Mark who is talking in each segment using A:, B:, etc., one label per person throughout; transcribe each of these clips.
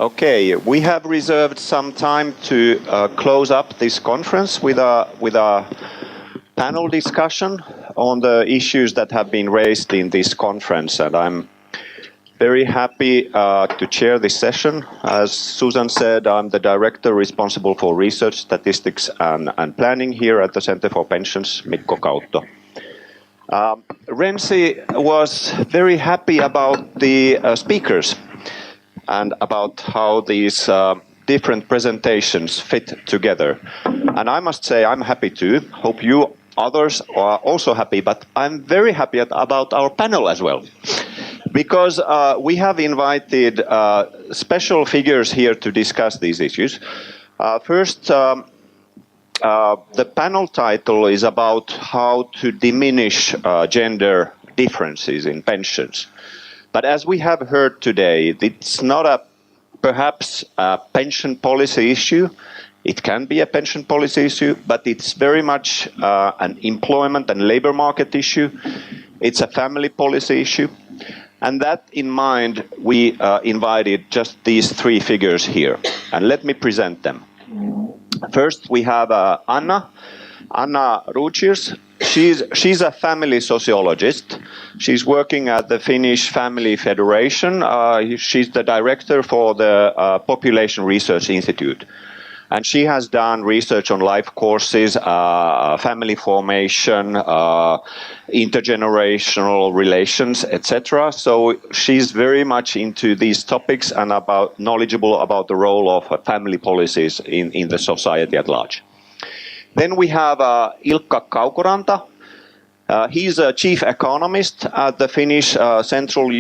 A: Okay, we have reserved some time to close up this conference with a panel discussion on the issues that have been raised in this conference, and I'm very happy to chair this session. As Susan said, I'm the director responsible for research, statistics and planning here at the Center for Pensions, Mikko Kautto. Renzi was very happy about the speakers and about how these different presentations fit together. And I must say I'm happy too. Hope you others are also happy, but I'm very happy about our panel as well. Because we have invited special figures here to discuss these issues. First, the panel title is about how to diminish gender differences in pensions. But as we have heard today, it's not perhaps a pension policy issue. It can be a pension policy issue, but it's very much an employment and labor market issue. It's a family policy issue. And that in mind, we invited just these three figures here. And let me present them. First, we have Anna Rotkirch. She's a family sociologist. She's working at the Finnish Family Federation. She's the director for the Population Research Institute. And she has done research on life courses, family formation, intergenerational relations, etc. So she's very much into these topics and knowledgeable about the role of family policies in the society at large. Then we have Ilkka Kaukoranta. He's a chief economist at the Finnish Central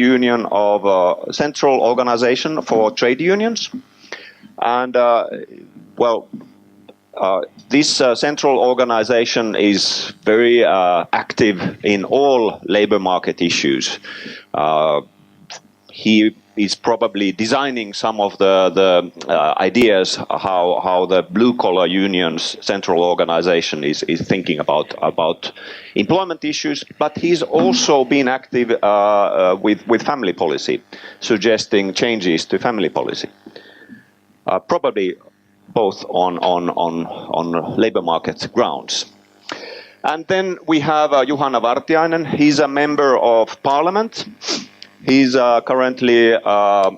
A: Organization for Trade Unions. And this central organization is very active in all labor market issues. He is probably designing some of the ideas how the blue-collar unions central organization is thinking about employment issues, but he's also been active with family policy, suggesting changes to family policy. Probably both on labor market grounds. And then we have Juhana Vartiainen. He's a member of parliament. He's currently a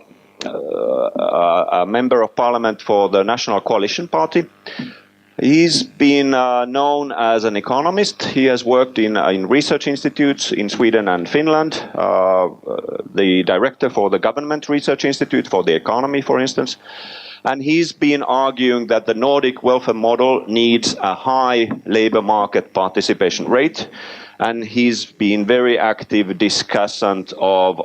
A: member of parliament for the National Coalition Party. He's been known as an economist. He has worked in research institutes in Sweden and Finland, the director for the Government Research Institute for the Economy, for instance. And he's been arguing that the Nordic welfare model needs a high labor market participation rate. And he's been very active discussant of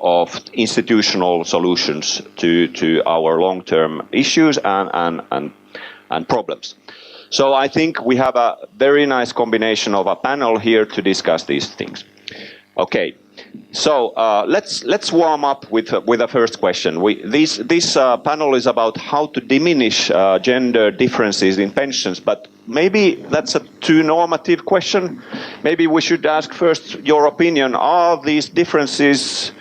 A: institutional solutions to our long-term issues and problems. So I think we have a very nice combination of a panel here to discuss these things. Okay. So let's warm up with a first question. This panel is about how to diminish gender differences in pensions, but maybe that's a too normative question. Maybe we should ask first your opinion. Are these differences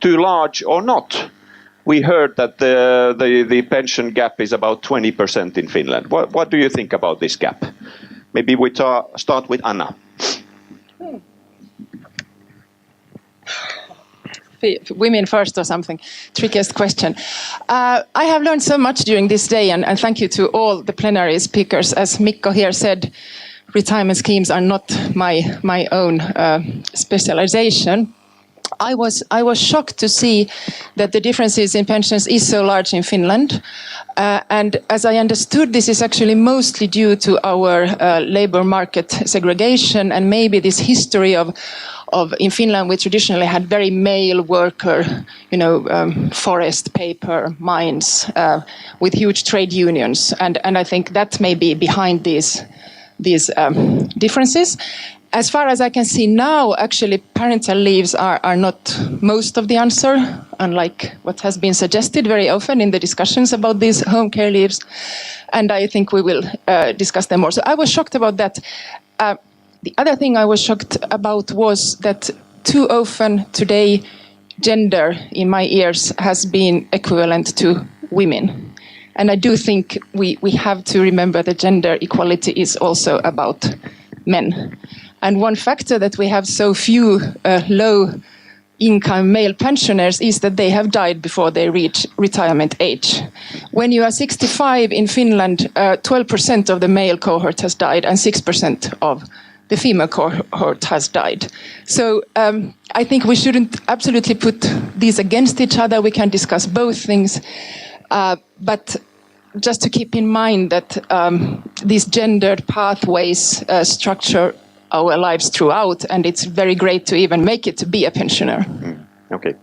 A: too large or not? We heard that the pension gap is about 20% in Finland. What do you think about this gap? Maybe we start with Anna.
B: Women first or something. Trickiest question. I have learned so much during this day, and thank you to all the plenary speakers. As Mikko here said, retirement schemes are not my own specialization. I was shocked to see that the differences in pensions is so large in Finland. And as I understood, this is actually mostly due to our labor market segregation and maybe this history of in Finland, we traditionally had very male worker, forest, paper, mines, with huge trade unions, and I think that may be behind these differences. As far as I can see now, actually, parental leaves are not most of the answer, unlike what has been suggested very often in the discussions about these home care leaves, and I think we will discuss them more. So I was shocked about that. The other thing I was shocked about was that too often today, gender, in my ears, has been equivalent to women. And I do think we have to remember that gender equality is also about men. And one factor that we have so few low-income male pensioners is that they have died before they reach retirement age. When you are 65 in Finland, 12% of the male cohort has died and 6% of the female cohort has died. So I think we shouldn't absolutely put these against each other. We can discuss both things. But just to keep in mind that these gendered pathways structure our lives throughout, and it's very great to even make it to be a pensioner.
A: Okay.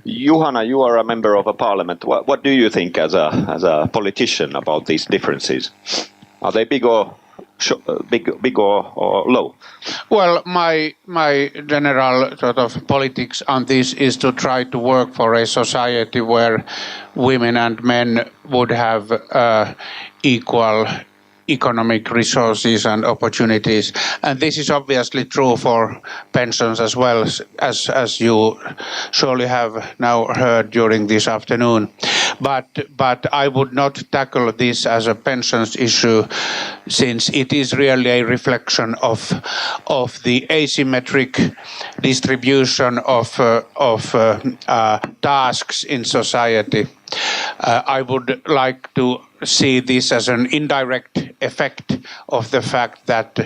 A: Juhana, you are a member of a parliament. What do you think as a politician about these differences? Are they big or low?
C: Well, my general sort of politics on this is to try to work for a society where women and men would have equal economic resources and opportunities, and this is obviously true for pensions as well, as you surely have now heard during this afternoon. But I would not tackle this as a pensions issue, since it is really a reflection of the asymmetric distribution of tasks in society. I would like to see this as an indirect effect of the fact that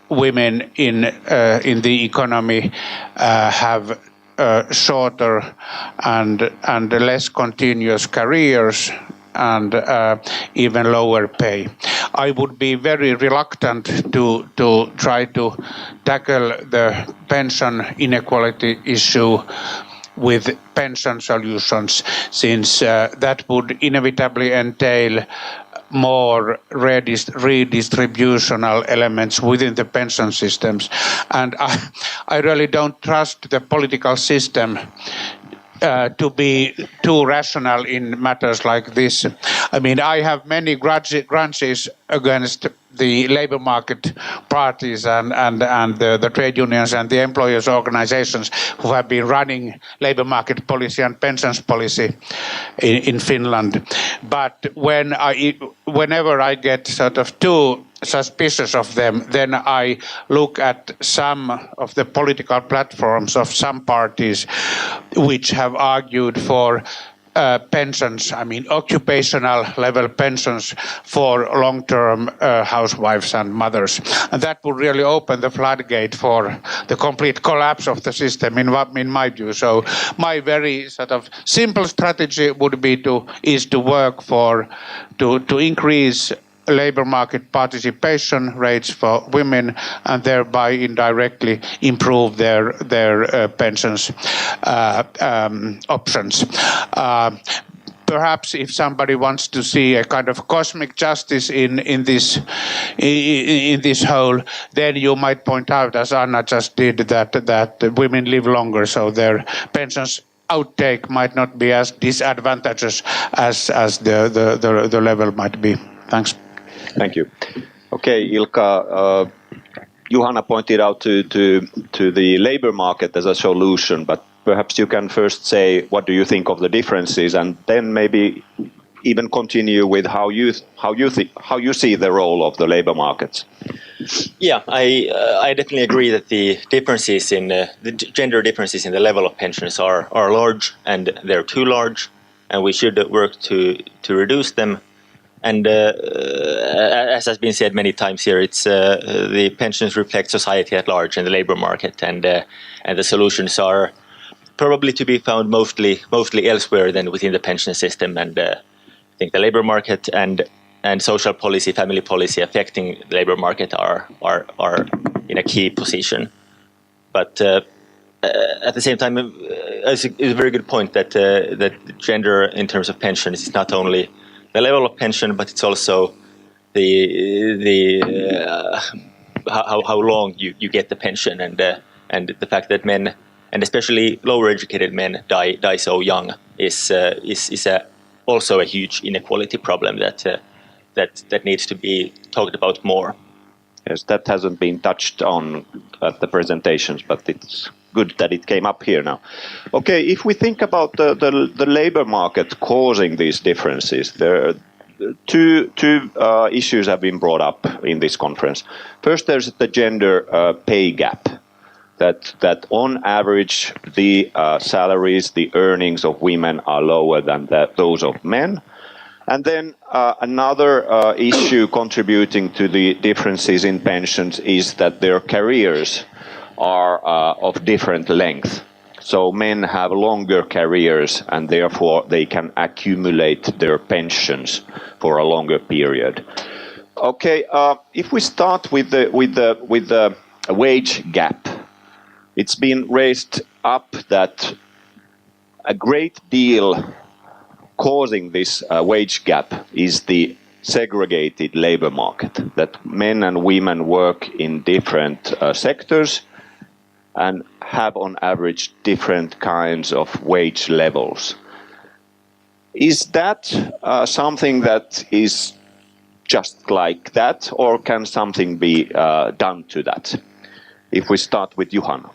C: women in the economy have shorter and less continuous careers and even lower pay. I would be very reluctant to try to tackle the pension inequality issue with pension solutions, since that would inevitably entail more redistributional elements within the pension systems. And I really don't trust the political system to be too rational in matters like this. I mean, I have many grudges against the labor market parties and the trade unions and the employers' organizations who have been running labor market policy and pensions policy in Finland. But whenever I get sort of too suspicious of them, then I look at some of the political platforms of some parties which have argued for pensions, I mean occupational level pensions for long-term housewives and mothers. And that would really open the floodgate for the complete collapse of the system in my view. So my very sort of simple strategy would be to work to increase labor market participation rates for women and thereby indirectly improve their pensions options. Perhaps if somebody wants to see a kind of cosmic justice in this whole, then you might point out, as Anna just did, that women live longer, so their pensions outtake might not be as disadvantageous as the level might be. Thanks.
A: Thank you. Okay, Ilkka, Juhana pointed out to the labor market as a solution, but perhaps you can first say what do you think of the differences, and then maybe even continue with how you see the role of the labor markets.
D: Yeah, I definitely agree that the differences in the gender differences in the level of pensions are large, and they're too large, and we should work to reduce them. And as has been said many times here, it's the pensions reflect society at large and the labor market, and the solutions are probably to be found mostly elsewhere than within the pension system. And I think the labor market and social policy, family policy affecting the labor market are in a key position. But at the same time, it's a very good point that gender in terms of pensions is not only the level of pension, but it's also the how long you get the pension, and the fact that men, and especially lower educated men, die so young is also a huge inequality problem that needs to be talked about more.
A: Yes, that hasn't been touched on at the presentations, but it's good that it came up here now. Okay, if we think about the labor market causing these differences, there are two issues have been brought up in this conference. First, there's the gender pay gap. That on average the salaries, the earnings of women are lower than those of men. And then another issue contributing to the differences in pensions is that their careers are of different length. So men have longer careers and therefore they can accumulate their pensions for a longer period. Okay, if we start with the wage gap, it's been raised up that a great deal causing this wage gap is the segregated labor market, that men and women work in different sectors and have on average different kinds of wage levels. Is that something that is just like that, or can something be done to that? If we start with Juhana.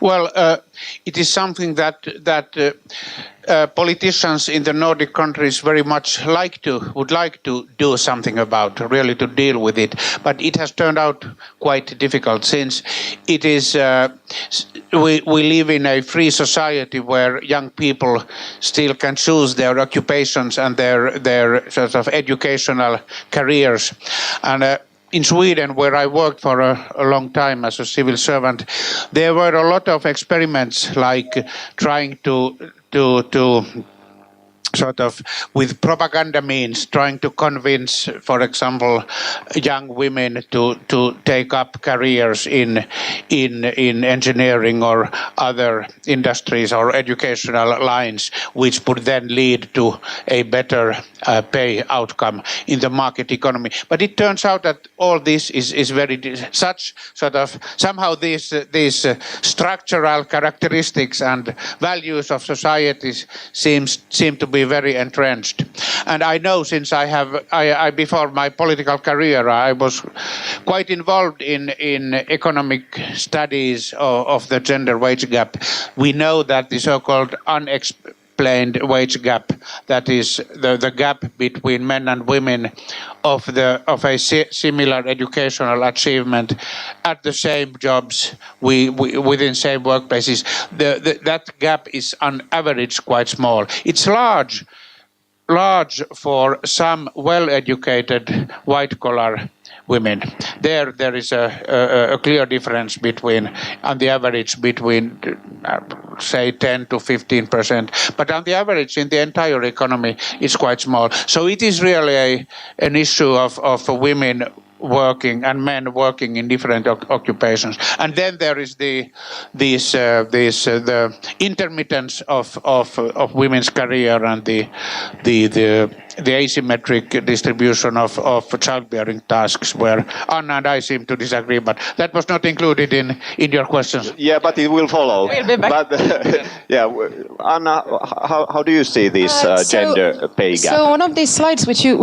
C: Well, it is something that politicians in the Nordic countries very much would like to do something about, really to deal with it. But it has turned out quite difficult, since it is we live in a free society where young people still can choose their occupations and their sort of educational careers. And in Sweden, where I worked for a long time as a civil servant, there were a lot of experiments, like trying to sort of with propaganda means, trying to convince, for example, young women to take up careers in engineering or other industries or educational lines, which would then lead to a better pay outcome in the market economy. But it turns out that all this is very such sort of somehow these structural characteristics and values of societies seem to be very entrenched. And I know, since I before my political career, I was quite involved in economic studies of the gender wage gap. We know that the so-called unexplained wage gap, that is the gap between men and women of a similar educational achievement at the same jobs within same workplaces, that gap is on average quite small. It's large for some well-educated white-collar women. There is a clear difference on the average between say 10 to 15%, but on the average in the entire economy it's quite small. So it is really an issue of women working and men working in different occupations. And then there is the intermittence of women's career and the asymmetric distribution of childbearing tasks, where Anna and I seem to disagree, but that was not included in your questions.
A: Yeah, but it will follow.
B: We'll be back.
A: But yeah, Anna, how do you see this gender pay gap?
B: So one of these slides which you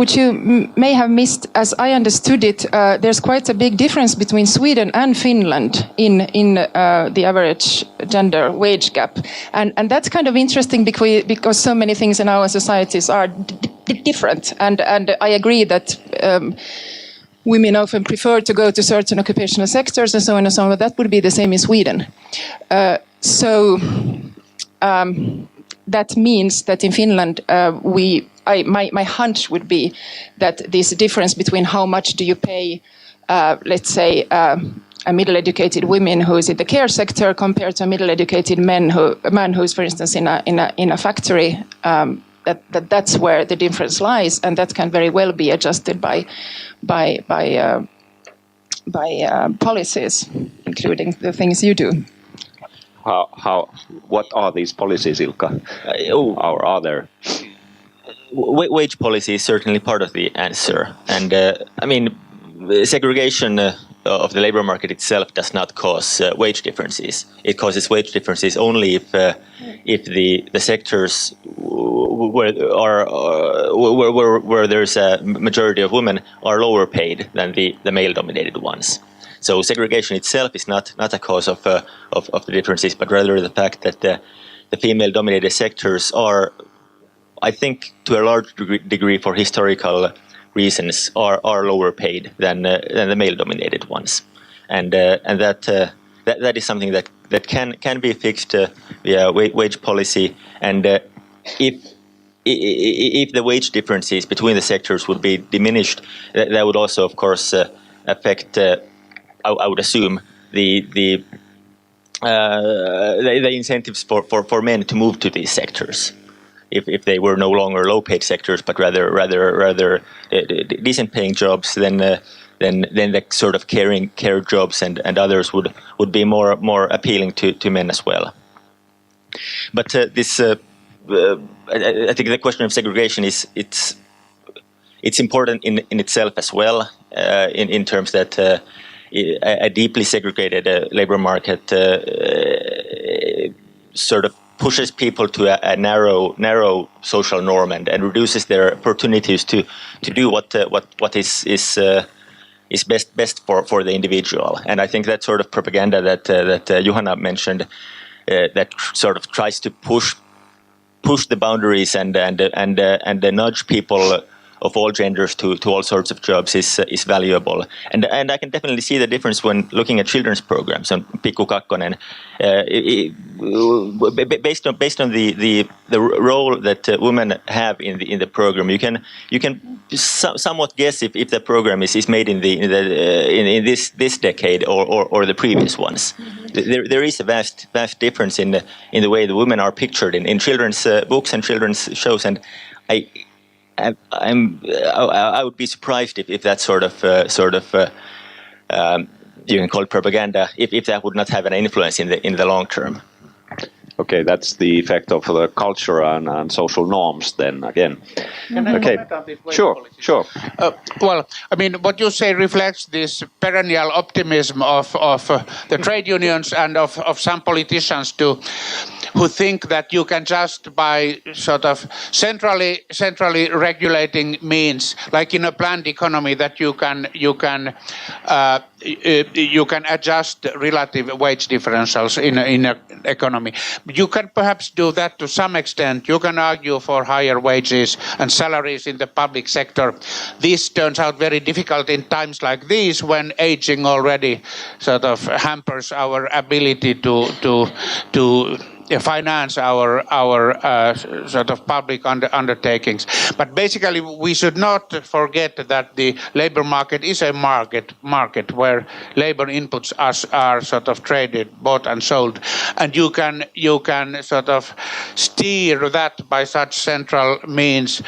B: may have missed, as I understood it, there's quite a big difference between Sweden and Finland in the average gender wage gap, and that's kind of interesting because so many things in our societies are different, and I agree that women often prefer to go to certain occupational sectors and so on and so on, but that would be the same in Sweden. That means that in Finland my hunch would be that this difference between how much do you pay, let's say, a middle-educated woman who is in the care sector compared to a middle-educated man who is, for instance, in a factory, that's where the difference lies, and that can very well be adjusted by policies, including the things you do.
A: What are these policies, Ilkka? Or are there?
D: Wage policy is certainly part of the answer, and I mean, segregation of the labor market itself does not cause wage differences. It causes wage differences only if the sectors where there's a majority of women are lower paid than the male-dominated ones. So segregation itself is not a cause of the differences, but rather the fact that the female-dominated sectors are, I think, to a large degree for historical reasons, are lower paid than the male-dominated ones, and that is something that can be fixed via wage policy, and if the wage differences between the sectors would be diminished, that would also, of course, affect, I would assume, the incentives for men to move to these sectors. If they were no longer low-paid sectors, but rather decent-paying jobs, then the sort of care jobs and others would be more appealing to men as well. But this, I think, the question of segregation it's important in itself as well, in terms that a deeply segregated labor market sort of pushes people to a narrow social norm and reduces their opportunities to do what is best for the individual. And I think that sort of propaganda that Juhana mentioned, that sort of tries to push the boundaries and nudge people of all genders to all sorts of jobs is valuable, and I can definitely see the difference when looking at children's programs on Pikku Kakkonen. Based on the role that women have in the program, you can somewhat guess if the program is made in this decade or the previous ones. There is a vast difference in the way the women are pictured in children's books and children's shows, and I would be surprised if that sort of you can call it propaganda, if that would not have an influence in the long term.
A: Okay, that's the effect of the culture and social norms then again. Okay, sure.
C: Well, I mean, what you say reflects this perennial optimism of the trade unions and of some politicians who think that you can just by sort of centrally regulating means, like in a planned economy, that you can adjust relative wage differentials in an economy. You can perhaps do that to some extent. You can argue for higher wages and salaries in the public sector. This turns out very difficult in times like these, when aging already sort of hampers our ability to finance our sort of public undertakings. But basically, we should not forget that the labor market is a market where labor inputs are sort of traded, bought and sold, and you can sort of steer that by such central means.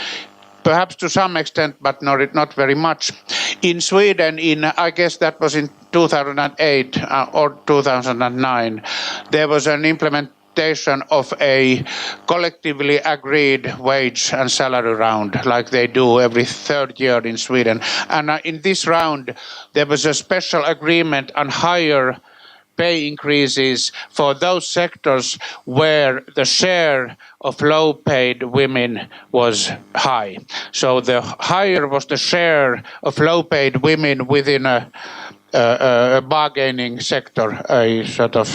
C: Perhaps to some extent, but not very much. In Sweden, I guess that was in 2008 or 2009, there was an implementation of a collectively agreed wage and salary round, like they do every third year in Sweden. And in this round, there was a special agreement on higher pay increases for those sectors where the share of low-paid women was high. So the higher was the share of low-paid women within a bargaining sector, a sort of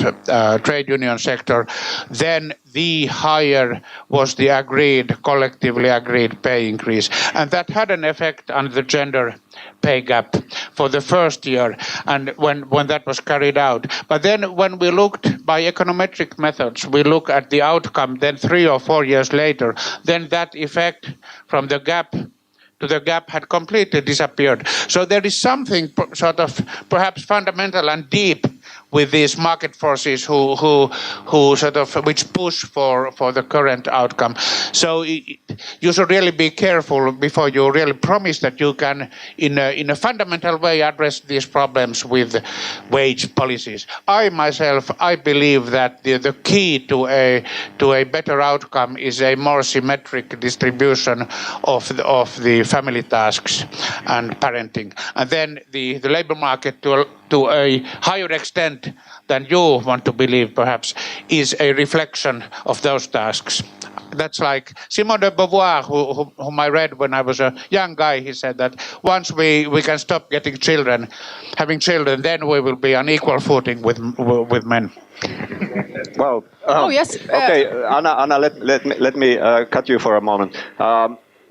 C: trade union sector, then the higher was the collectively agreed pay increase. And that had an effect on the gender pay gap for the first year, and when that was carried out. But then when we looked by econometric methods, we look at the outcome, then 3 or 4 years later, then that effect from the gap to the gap had completely disappeared. So there is something sort of perhaps fundamental and deep with these market forces who sort of which push for the current outcome. So you should really be careful before you really promise that you can in a fundamental way address these problems with wage policies. I believe that the key to a better outcome is a more symmetric distribution of the family tasks and parenting, and then the labor market to a higher extent than you want to believe, perhaps, is a reflection of those tasks. That's like Simone de Beauvoir, whom I read when I was a young guy. He said that once we can stop having children, then we will be on equal footing with men.
A: Well,
B: Oh, yes.
A: Okay, Anna, let me cut you for a moment.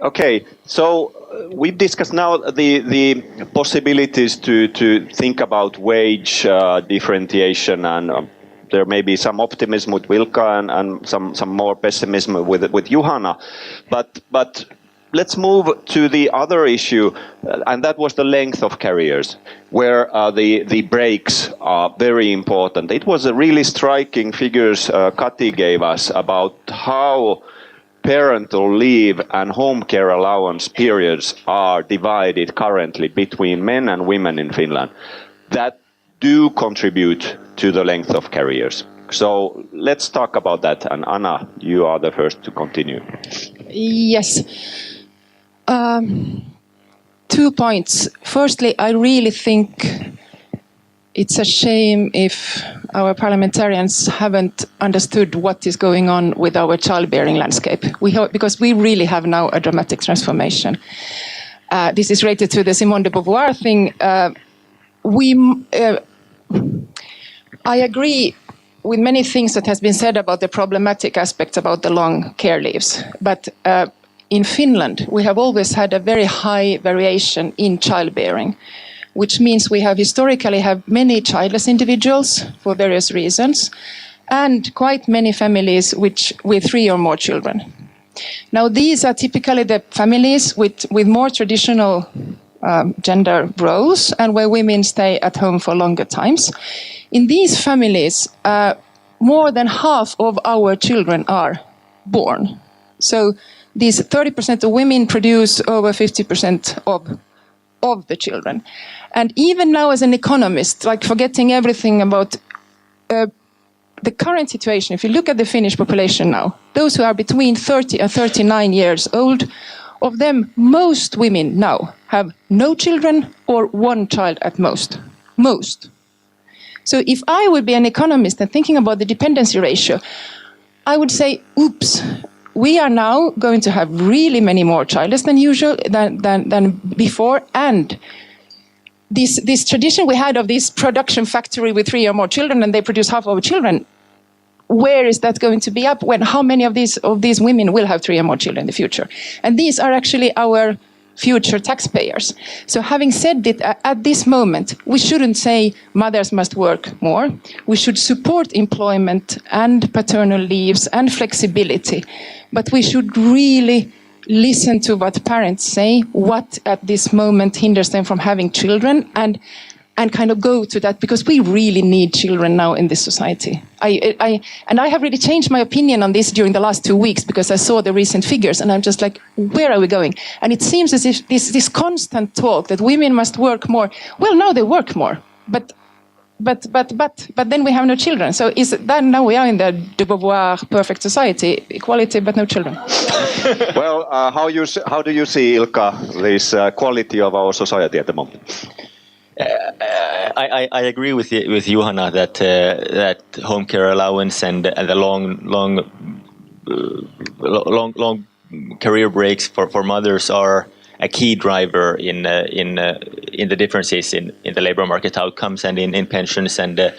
A: Okay, so we've discussed now the possibilities to think about wage differentiation, and there may be some optimism with Ilkka and some more pessimism with Juhana, but let's move to the other issue, and that was the length of careers, where the breaks are very important. It was a really striking figures Kati gave us about how parental leave and home care allowance periods are divided currently between men and women in Finland that do contribute to the length of careers. So let's talk about that. And Anna, you are the first to continue.
B: Yes. 2 points. Firstly, I really think it's a shame if our parliamentarians haven't understood what is going on with our childbearing landscape. Because we really have now a dramatic transformation. This is related to the Simone de Beauvoir thing. I agree with many things that has been said about the problematic aspects about the long care leaves. But in Finland, we have always had a very high variation in childbearing, which means we have historically have many childless individuals for various reasons, and quite many families with 3 or more children. Now, these are typically the families with more traditional gender roles and where women stay at home for longer times. In these families, more than half of our children are born. So these 30% of women produce over 50% of the children. And even now as an economist, like forgetting everything about the current situation, if you look at the Finnish population now, those who are between 30 and 39 years old, of them, most women now have no children or 1 child at most. Most. So if I would be an economist and thinking about the dependency ratio, I would say, oops, we are now going to have really many more childless than usual, than before, and this tradition we had of this production factory with 3 or more children, and they produce half of our children, where is that going to be up? When how many of these women will have 3 or more children in the future? And these are actually our future taxpayers. So having said that, at this moment, we shouldn't say mothers must work more. We should support employment and paternal leaves and flexibility. But we should really listen to what parents say, what at this moment hinders them from having children, and kind of go to that, because we really need children now in this society. I have really changed my opinion on this during the last 2 weeks, because I saw the recent figures and I'm just like, where are we going? And it seems as if this constant talk that women must work more. Well, now they work more, but then we have no children. So is that now we are in the de Beauvoir perfect society, equality but no children?
A: Well, how do you see, Ilkka, this quality of our society at the moment?
D: I agree with Juhana that home care allowance and the long career breaks for mothers are a key driver in the differences in the labor market outcomes and in pensions, and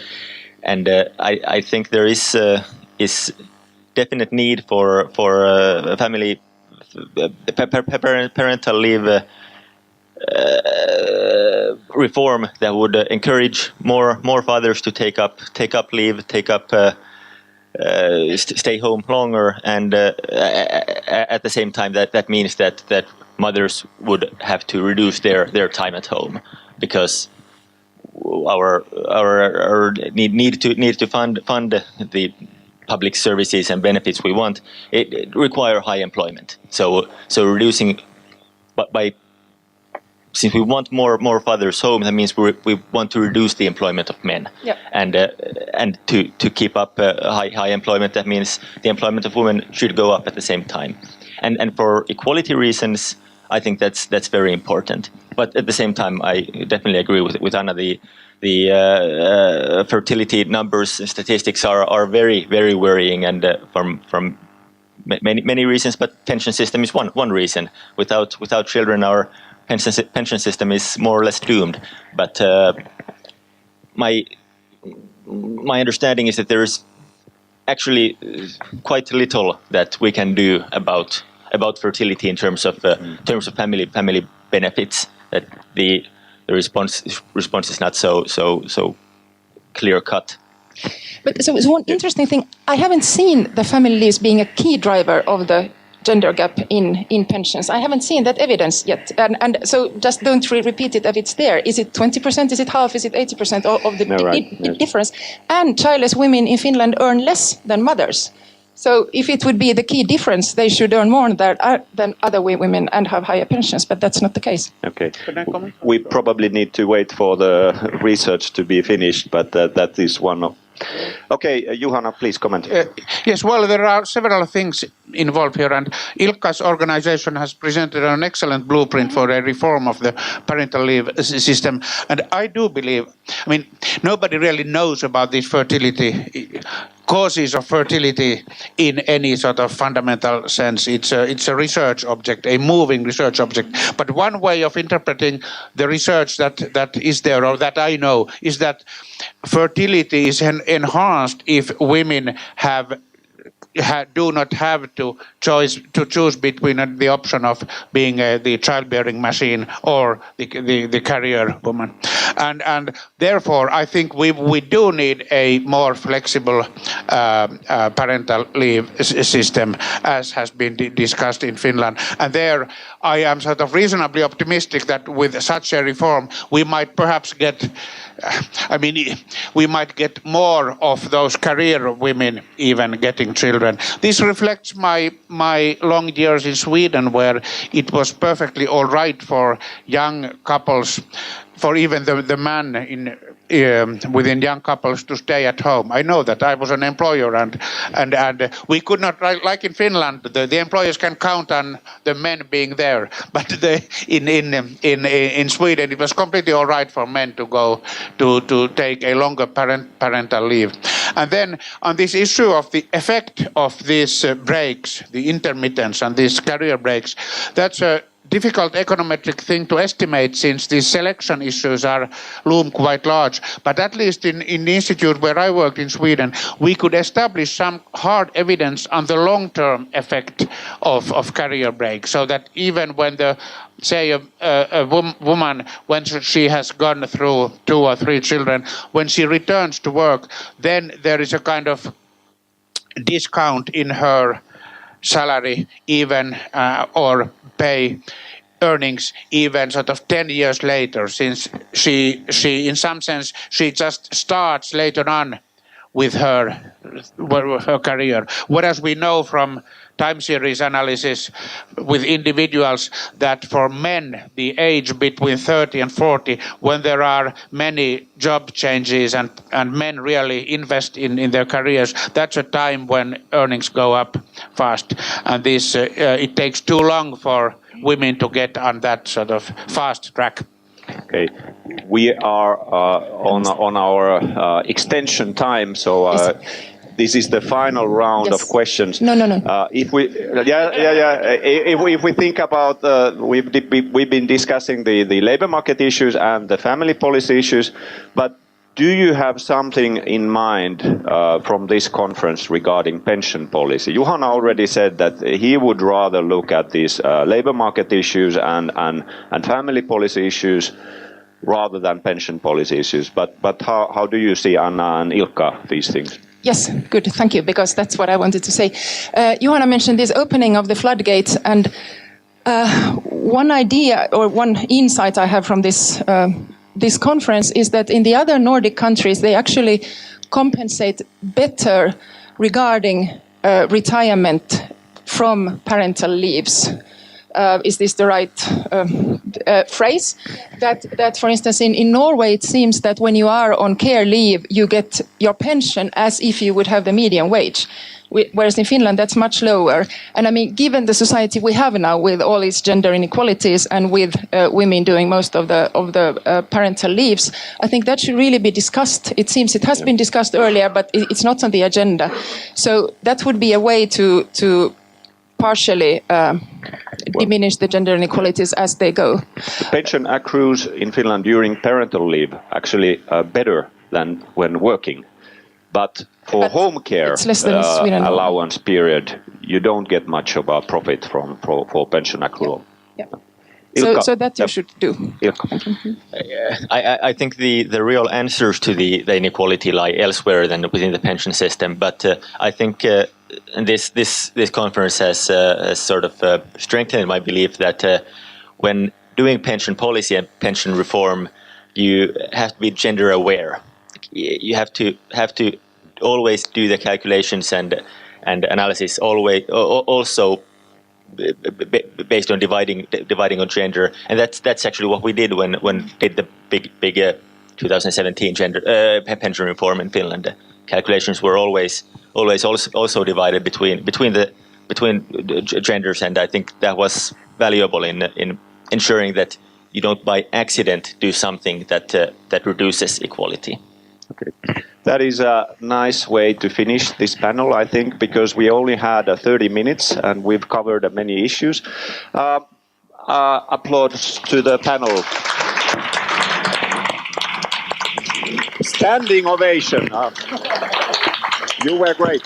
D: I think there is definite need for family parental leave reform that would encourage more fathers to take up leave, stay home longer, and at the same time that means that mothers would have to reduce their time at home, because our need to fund the public services and benefits we want, it require high employment. So reducing, but since we want more fathers home, that means we want to reduce the employment of men.
B: Yep.
D: And to keep up high employment, that means the employment of women should go up at the same time. And for equality reasons, I think that's very important. But at the same time, I definitely agree with Anna. The fertility numbers and statistics are very, very worrying, and from many reasons, but pension system is one reason. Without children, our pension system is more or less doomed. But my understanding is that there is actually quite little that we can do about fertility in terms of family benefits. That the response is not so clear cut.
B: But so it's one interesting thing. I haven't seen the family leaves being a key driver of the gender gap in pensions. I haven't seen that evidence yet. And so just don't repeat it if it's there. Is it 20%? Is it half? Is it 80% of the difference? And childless women in Finland earn less than mothers. So if it would be the key difference, they should earn more than other women and have higher pensions, but that's not the case.
A: Okay. We probably need to wait for the research to be finished, but that is one of... Okay, Juhana, please comment.
C: Yes, well, there are several things involved here, and Ilkka's organization has presented an excellent blueprint for a reform of the parental leave system. And I do believe, I mean, nobody really knows about these causes of fertility in any sort of fundamental sense. It's a research object, a moving research object. But one way of interpreting the research that is there, or that I know, is that fertility is enhanced if women do not have to choose between the option of being the childbearing machine or the career woman, and therefore I think we do need a more flexible parental leave system, as has been discussed in Finland. And there I am sort of reasonably optimistic that with such a reform we might perhaps get. We might get more of those career women even getting children. This reflects my long years in Sweden, where it was perfectly all right for young couples, for even the man within young couples to stay at home. I know that I was an employer, and we could not, like in Finland, the employers can count on the men being there, but in Sweden it was completely all right for men to go to take a longer parental leave. And then on this issue of the effect of these breaks, the intermittence and these career breaks, that's a difficult econometric thing to estimate, since these selection issues loom quite large. But at least in the institute where I worked in Sweden, we could establish some hard evidence on the long-term effect of career break, so that even when a woman, when she has gone through 2 or 3 children, when she returns to work, then there is a kind of discount in her salary even or pay earnings even sort of 10 years later, since she in some sense she just starts later on with her career. Whereas we know from time series analysis with individuals that for men, the age between 30 and 40, when there are many job changes and men really invest in their careers, that's a time when earnings go up fast. And this it takes too long for women to get on that sort of fast track.
A: Okay, we are on our extension time, so this is the final round of questions.
B: No.
A: If we think about we've been discussing the labor market issues and the family policy issues, but do you have something in mind from this conference regarding pension policy? Juhana already said that he would rather look at these labor market issues and family policy issues rather than pension policy issues. But how do you see, Anna and Ilkka, these things?
B: Yes, good. Thank you, because that's what I wanted to say. Juhana mentioned this opening of the floodgates, and one idea or one insight I have from this conference is that in the other Nordic countries, they actually compensate better regarding retirement from parental leaves. Is this the right phrase? That, for instance, in Norway, it seems that when you are on care leave, you get your pension as if you would have the median wage. Whereas in Finland, that's much lower. And I mean, given the society we have now with all its gender inequalities and with women doing most of the parental leaves, I think that should really be discussed. It seems it has been discussed earlier, but it's not on the agenda. So that would be a way to partially diminish the gender inequalities as they go.
A: Pension accrues in Finland during parental leave actually better than when working. But for home care
B: it's less than Sweden.
A: allowance period, you don't get much of a profit for pension accrual.
B: Yeah.
A: Ilkka,
B: So that you should do.
A: Ilkka.
D: I think the real answers to the inequality lie elsewhere than within the pension system. But I think this conference has sort of strengthened my belief that when doing pension policy and pension reform, you have to be gender aware. You have to always do the calculations and analysis also based on dividing on gender, and that's actually what we did when did the big 2017 gender pension reform in Finland. The calculations were always also divided between genders, and I think that was valuable in ensuring that you don't by accident do something that reduces equality.
A: Okay. That is a nice way to finish this panel, I think, because we only had 30 minutes and we've covered many issues. Applause to the panel. Standing ovation. You were great.